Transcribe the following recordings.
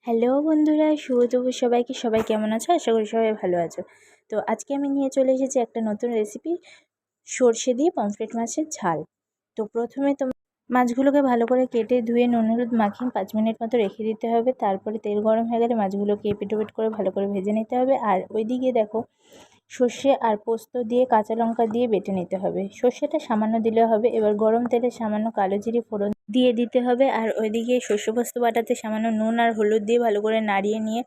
Hello বন্ধুরা, শুভ দুপুর সবাইকে। সবাই কেমন আছো? আশা করি সবাই ভালো আছো। তো আজকে আমি নিয়ে চলে এসেছি একটা নতুন রেসিপি, সর্ষে দিয়ে পমফ্রেট মাছের ঝাল। তো প্রথমে মাছগুলোকে ভালো করে কেটে ধুয়ে নুন হলুদ মাখিয়ে 5 মিনিট মতো রেখে দিতে হবে। তারপরে তেল গরম হয়ে গেলে মাছগুলোকে এপিট ওপিট করে ভালো করে ভেজে নিতে হবে। আর ওইদিকে দেখো, সর্ষে আর পোস্ত দিয়ে কাঁচা লঙ্কা দিয়ে বেটে নিতে হবে। সর্ষেটা সামান্য দিলে হবে। এবার গরম তেলে সামান্য কালো জিরে ফোড়ন দিয়ে দিতে হবে। আর ওইদিকে সর্ষে পোস্ত বাটাতে সামান্য নুন আর হলুদ দিয়ে ভালো করে নাড়িয়ে নিয়ে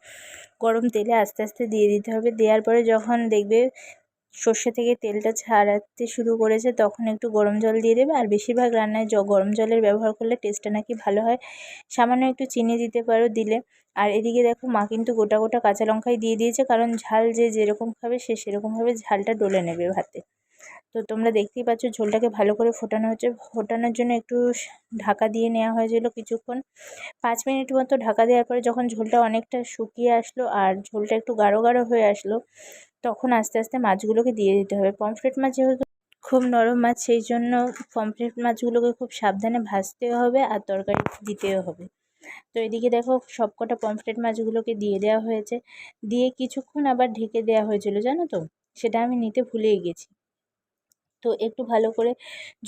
গরম তেলে আস্তে আস্তে দিয়ে দিতে হবে। দেওয়ার পরে যখন দেখবে সর্ষে থেকে তেলটা ছাড়াতে শুরু করেছে, তখন একটু গরম জল দিয়ে দেবে। আর বেশিরভাগ রান্নায় গরম জলের ব্যবহার করলে টেস্টটা নাকি ভালো হয়। সামান্য একটু চিনি দিতে পারো দিলে। আর এদিকে দেখো, মা কিন্তু গোটা গোটা কাঁচা লঙ্কাই দিয়ে দিয়েছে, কারণ ঝাল যে যেরকম খাবে সে সেরকমভাবে ঝালটা ডলে নেবে ভাতে। তো তোমরা দেখতেই পাচ্ছ ঝোলটাকে ভালো করে ফোটানো হচ্ছে। ফোটানোর জন্য একটু ঢাকা দিয়ে নেওয়া হয়েছিল কিছুক্ষণ, 5 মিনিট মতো ঢাকা দেওয়ার পরে যখন ঝোলটা অনেকটা শুকিয়ে আসলো আর ঝোলটা একটু গাঢ় গাঢ় হয়ে আসলো, তখন আস্তে আস্তে মাছগুলোকে দিয়ে দিতে হবে। পমফ্রেট মাছ যেহেতু খুব নরম মাছ, সেই জন্য পমফ্রেট মাছগুলোকে খুব সাবধানে ভাজতেও হবে আর তরকারি দিতেও হবে। তো এদিকে দেখো, সবকটা পমফ্রেট মাছগুলোকে দিয়ে দেওয়া হয়েছে। দিয়ে কিছুক্ষণ আবার ঢেকে দেওয়া হয়েছিল, জানো তো, সেটা আমি নিতে ভুলেই গেছি। তো একটু ভালো করে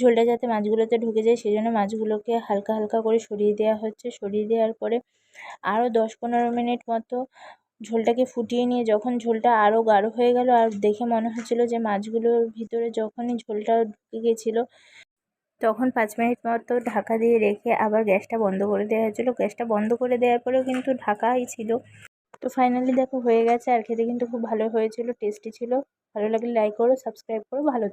ঝোলটা যাতে মাছগুলোতে ঢুকে যায়, সেই জন্য মাছগুলোকে হালকা হালকা করে সরিয়ে দেওয়া হচ্ছে। সরিয়ে দেওয়ার পরে আরও 10-15 মিনিট মতো ঝোলটাকে ফুটিয়ে নিয়ে যখন ঝোলটা আরও গাঢ় হয়ে গেল আর দেখে মনে হচ্ছিলো যে মাছগুলোর ভিতরে যখনই ঝোলটা ঢুকে গেছিলো, তখন 5 মিনিট মতো ঢাকা দিয়ে রেখে আবার গ্যাসটা বন্ধ করে দেওয়া হয়েছিলো। গ্যাসটা বন্ধ করে দেওয়ার পরেও কিন্তু ঢাকাই ছিল। তো ফাইনালি দেখো হয়ে গেছে, আর খেতে কিন্তু খুব ভালো হয়েছিল, টেস্টি ছিল। ভালো লাগলে লাইক করো, সাবস্ক্রাইব করো, ভালো থেকো।